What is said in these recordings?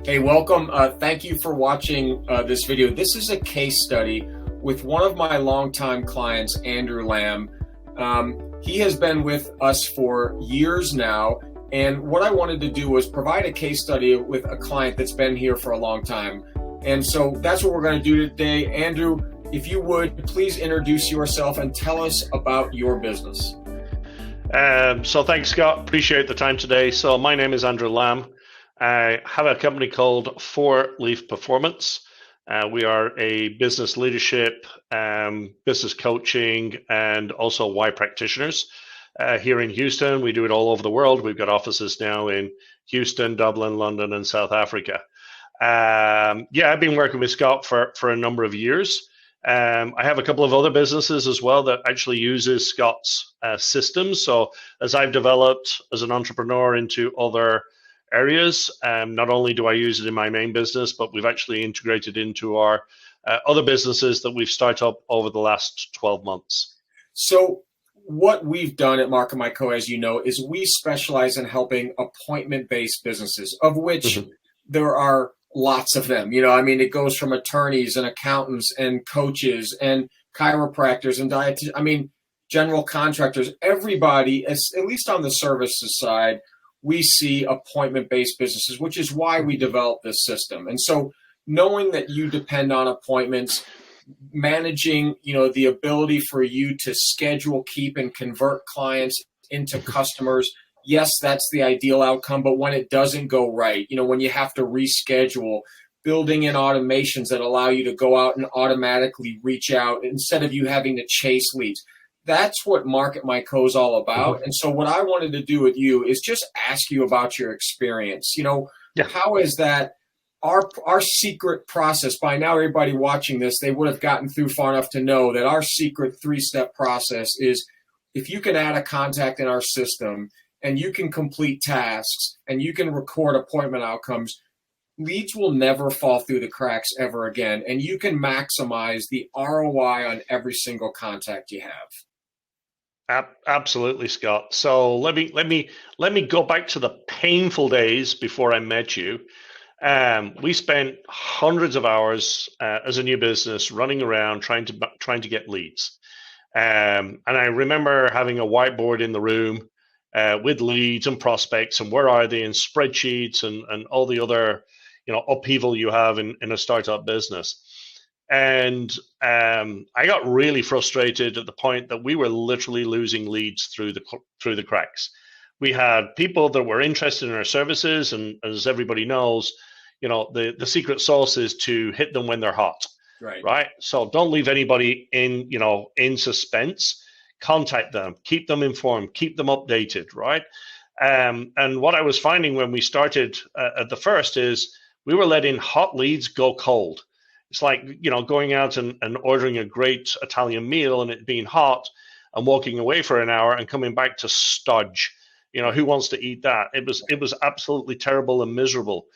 Hey, welcome. Thank you for watching this video. This is a case study with one of my longtime clients, Andrew Lamb. He has been with us for years now, and what I wanted to do was provide a case study with a client that's been here for a long time. And so that's what we're going to do today. Andrew, if you would, please introduce yourself and tell us about your business. So thanks, Scott. Appreciate the time today. So my name is Andrew Lamb. I have a company called 4 Leaf Performance. We are a business leadership, business coaching, and also Y practitioners here in Houston. We do it all over the world. We've got offices now in Houston, Dublin, London, and South Africa. I've been working with Scott for a number of years. I have a couple of other businesses as well that actually uses Scott's systems. So as I've developed as an entrepreneur into other areas, not only do I use it in my main business, but we've actually integrated into our other businesses that we've started up over the last 12 months. So what we've done at MarketmyCO, as you know, is we specialize in helping appointment-based businesses, of which there are lots of them. It goes from attorneys and accountants and coaches and chiropractors and dietitians, general contractors, everybody, at least on the services side, we see appointment-based businesses, which is why we developed this system. And so knowing that you depend on appointments, managing, the ability for you to schedule, keep, and convert clients into customers, yes, that's the ideal outcome. But when it doesn't go right, when you have to reschedule, building in automations that allow you to go out and automatically reach out instead of you having to chase leads. That's what MarketmyCO is all about. And so what I wanted to do with you is just ask you about your experience. How is that our secret process? By now, everybody watching this, they would have gotten through far enough to know that our secret 3-step process is if you can add a contact in our system and you can complete tasks and you can record appointment outcomes, leads will never fall through the cracks ever again. And you can maximize the ROI on every single contact you have. Absolutely, Scott. So let me go back to the painful days before I met you. We spent hundreds of hours as a new business running around trying to get leads. And I remember having a whiteboard in the room with leads and prospects and where are they in spreadsheets and all the other upheaval you have in a startup business. And I got really frustrated at the point that we were literally losing leads through the cracks. We had people that were interested in our services, and as everybody knows, the secret sauce is to hit them when they're hot. Right. So don't leave anybody in suspense. Contact them, keep them informed, keep them updated. Right. And what I was finding when we started at the first is we were letting hot leads go cold. It's like, going out and ordering a great Italian meal and it being hot and walking away for an hour and coming back to stodge. Who wants to eat that? It was absolutely terrible and miserable.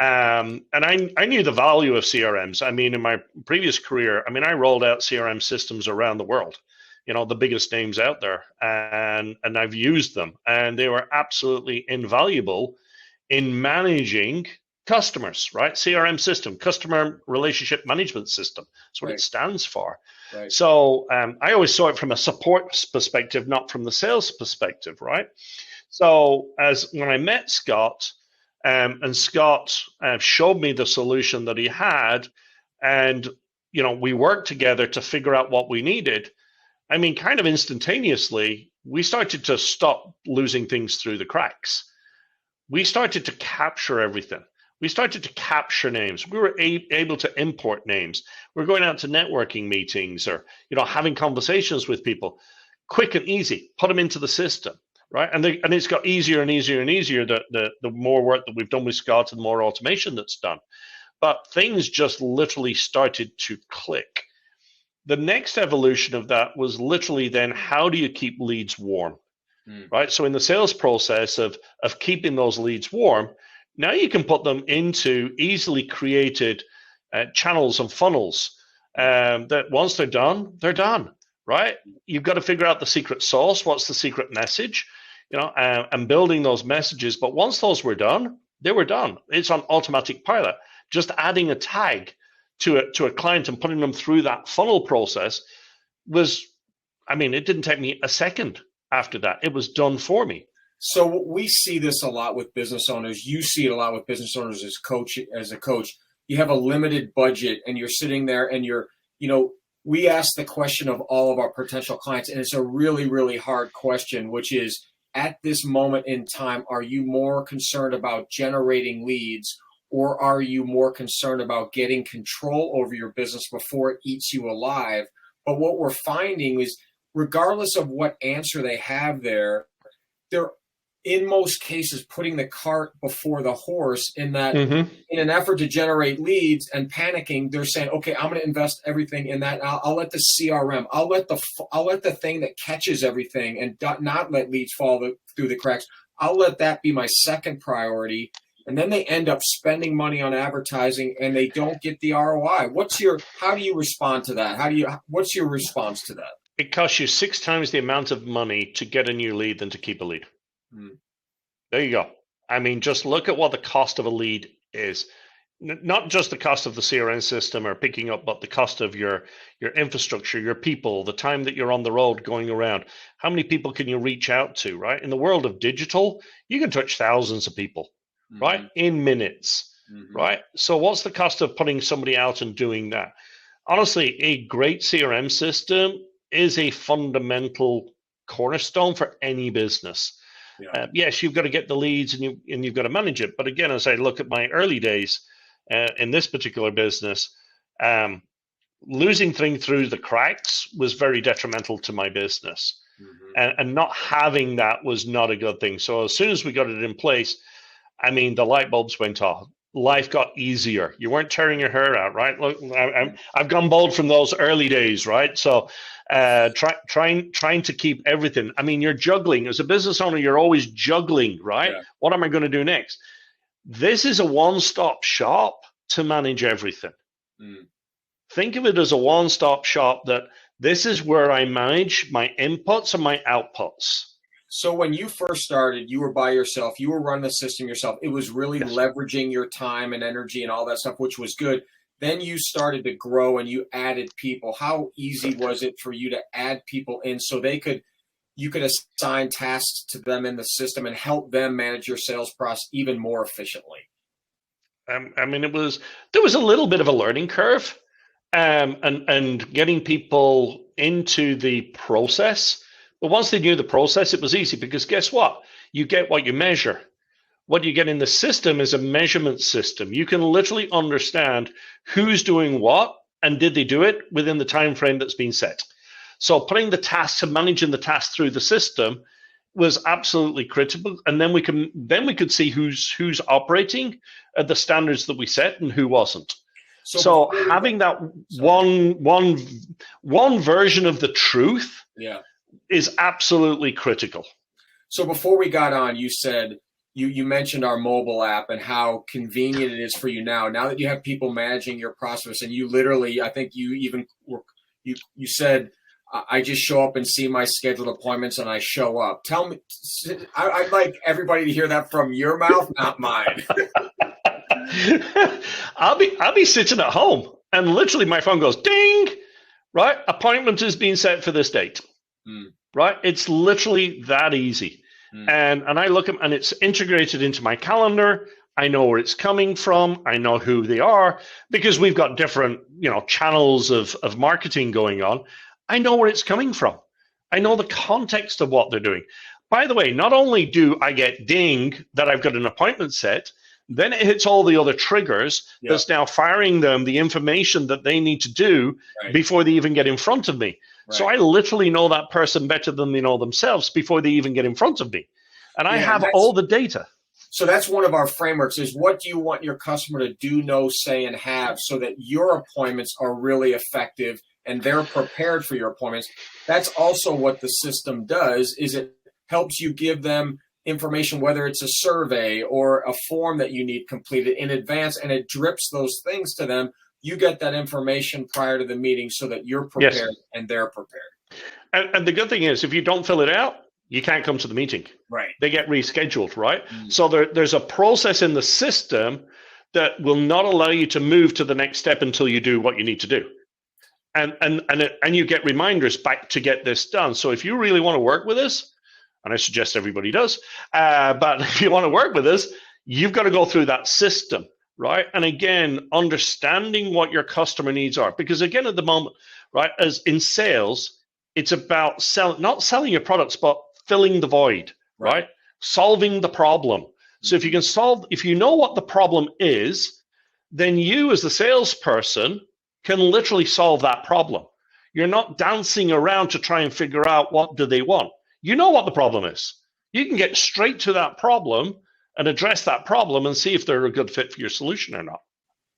And I knew the value of CRMs. In my previous career, I rolled out CRM systems around the world, the biggest names out there, and I've used them, and they were absolutely invaluable in managing customers, right? CRM system, customer relationship management system. That's what it stands for. Right. So I always saw it from a support perspective, not from the sales perspective, right? So when I met Scott, and Scott showed me the solution that he had, and we worked together to figure out what we needed. Kind of instantaneously, we started to stop losing things through the cracks. We started to capture everything. We started to capture names. We were able to import names. We're going out to networking meetings or, having conversations with people, quick and easy, put them into the system, right? And it's got easier and easier and easier the more work that we've done with Scott and the more automation that's done. But things just literally started to click. The next evolution of that was literally then, how do you keep leads warm, right? So in the sales process of keeping those leads warm, now you can put them into easily created channels and funnels that once they're done, right? You've got to figure out the secret sauce. What's the secret message? And building those messages. But once those were done, They were done. It's on automatic pilot. Just adding a tag to a client and putting them through that funnel process was, I mean, it didn't take me a second after that. It was done for me. So we see this a lot with business owners. You see it a lot with business owners as a coach. You have a limited budget and you're sitting there and we ask the question of all of our potential clients, and it's a really, really hard question, which is, at this moment in time, are you more concerned about generating leads, or are you more concerned about getting control over your business before it eats you alive? But what we're finding is, regardless of what answer they have there, they're in most cases putting the cart before the horse, in that in an effort to generate leads and panicking, they're saying, okay, I'm going to invest everything in that. I'll let the CRM, I'll let the thing that catches everything and not let leads fall through the cracks. I'll let that be my second priority. And then they end up spending money on advertising and they don't get the ROI. How do you respond to that? What's your response to that? It costs you 6 times the amount of money to get a new lead than to keep a lead. There you go. I mean, just look at what the cost of a lead is. Not just the cost of the CRM system or picking up, but the cost of your infrastructure, your people, the time that you're on the road going around. How many people can you reach out to, right? In the world of digital, you can touch thousands of people, right? In minutes, right? So what's the cost of putting somebody out and doing that? Honestly, a great CRM system is a fundamental cornerstone for any business. Yes, you've got to get the leads and you've got to manage it. But again, as I look at my early days in this particular business, losing things through the cracks was very detrimental to my business. And not having that was not a good thing. So as soon as we got it in place, I mean, the light bulbs went off. Life got easier. You weren't tearing your hair out, right? Look, I've gone bald from those early days, right? So trying to keep everything. I mean, you're juggling. As a business owner, you're always juggling, right? Yeah. What am I going to do next? This is a one-stop shop to manage everything. Think of it as a one-stop shop, that this is where I manage my inputs and my outputs. So when you first started, you were by yourself, you were running the system yourself. It was really leveraging your time and energy and all that stuff, which was good. Then you started to grow and you added people. How easy was it for you to add people in so you could assign tasks to them in the system and help them manage your sales process even more efficiently? I mean, there was a little bit of a learning curve, and getting people into the process. But once they knew the process, it was easy, because guess what? You get what you measure. What you get in the system is a measurement system. You can literally understand who's doing what and did they do it within the time frame that's been set. So putting the tasks and managing the tasks through the system was absolutely critical. And then we could see who's operating at the standards that we set and who wasn't. So having that one version of the truth is absolutely critical. So before we got on, you said you mentioned our mobile app and how convenient it is for you now that you have people managing your process, and you literally, I think you even you said, I just show up and see my scheduled appointments and I show up. Tell me, I'd like everybody to hear that from your mouth, not mine. I'll be sitting at home and literally my phone goes ding, right? Appointment is being set for this date. Right? It's literally that easy. And I look at, and it's integrated into my calendar. I know where it's coming from. I know who they are, because we've got different, channels of marketing going on. I know where it's coming from. I know the context of what they're doing. By the way, not only do I get ding that I've got an appointment set, then it hits all the other triggers that's now firing them the information that they need to do before they even get in front of me. Right. So I literally know that person better than they know themselves before they even get in front of me. And I have all the data. So that's one of our frameworks, is what do you want your customer to do, know, say, and have, so that your appointments are really effective and they're prepared for your appointments. That's also what the system does, is it helps you give them information, whether it's a survey or a form that you need completed in advance, and it drips those things to them. You get that information prior to the meeting so that you're prepared and they're prepared. And the good thing is, if you don't fill it out, you can't come to the meeting. Right. They get rescheduled, right? So there's a process in the system that will not allow you to move to the next step until you do what you need to do. And you get reminders back to get this done. So if you really want to work with us, and I suggest everybody does, but if you want to work with us, you've got to go through that system, right? And again, understanding what your customer needs are. Because again, at the moment, right, as in sales, it's about not selling your products, but filling the void, right? Solving the problem. So if you know what the problem is, then you as the salesperson can literally solve that problem. You're not dancing around to try and figure out what do they want. You know what the problem is. You can get straight to that problem and address that problem and see if they're a good fit for your solution or not.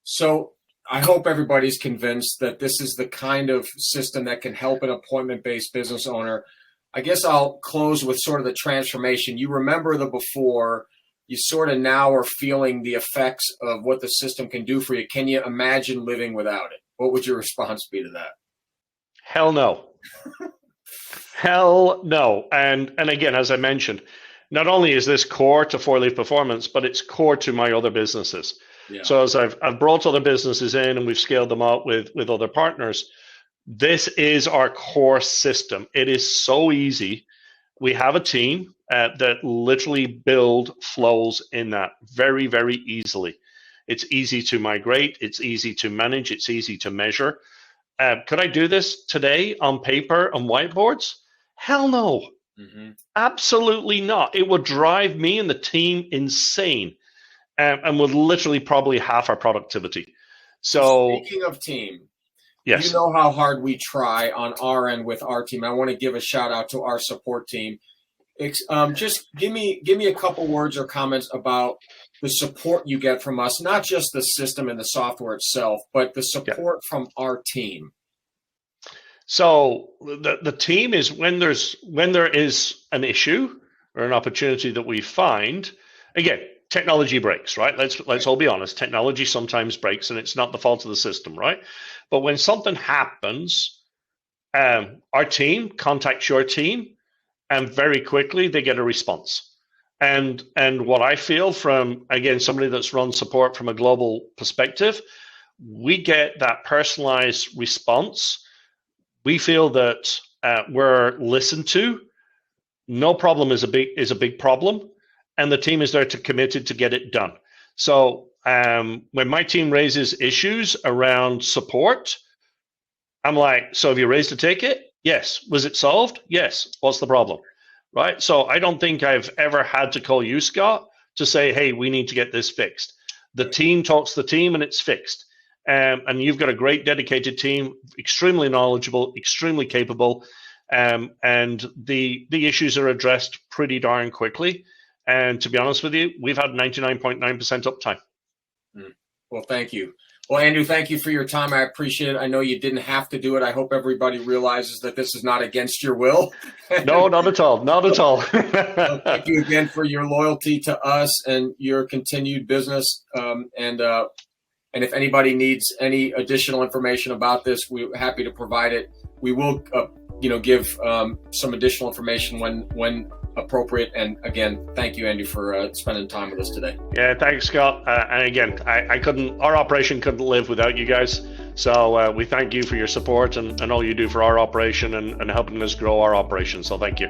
So I hope everybody's convinced that this is the kind of system that can help an appointment-based business owner. I guess I'll close with sort of the transformation. You remember the before, you sort of now are feeling the effects of what the system can do for you. Can you imagine living without it? What would your response be to that? Hell no. Hell no. And again, as I mentioned, not only is this core to 4-Leaf Performance, but it's core to my other businesses. Yeah. So as I've brought other businesses in and we've scaled them out with other partners, this is our core system. It is so easy. We have a team that literally build flows in that very, very easily. It's easy to migrate. It's easy to manage. It's easy to measure. Could I do this today on paper on whiteboards? Hell no. Mm-hmm. Absolutely not. It would drive me and the team insane and would literally probably half our productivity. So speaking of team, yes. You know how hard we try on our end with our team. I want to give a shout out to our support team. Just give me a couple words or comments about the support you get from us, not just the system and the software itself, but the support from our team. So the team is when there is an issue or an opportunity that we find, again, technology breaks, right? Let's all be honest. Technology sometimes breaks, and it's not the fault of the system, right? But when something happens, our team contacts your team, and very quickly they get a response. And what I feel from, again, somebody that's run support from a global perspective, we get that personalized response. We feel that we're listened to. No problem is a big problem, and the team is there committed to get it done. So when my team raises issues around support, I'm like, so have you raised a ticket? Yes. Was it solved? Yes. What's the problem? Right? So I don't think I've ever had to call you, Scott, to say, hey, we need to get this fixed. The team talks to the team and it's fixed. And you've got a great dedicated team, extremely knowledgeable, extremely capable, and the issues are addressed pretty darn quickly. And to be honest with you, we've had 99.9% uptime. Well, thank you. Well, Andrew, thank you for your time. I appreciate it. I know you didn't have to do it. I hope everybody realizes that this is not against your will. No, not at all. Not at all. Well, thank you again for your loyalty to us and your continued business. And if anybody needs any additional information about this, we're happy to provide it. We will, give some additional information when appropriate. And again, thank you, Andy, for spending time with us today. Yeah, thanks, Scott. And again, our operation couldn't live without you guys. So we thank you for your support and all you do for our operation and helping us grow our operation. So thank you.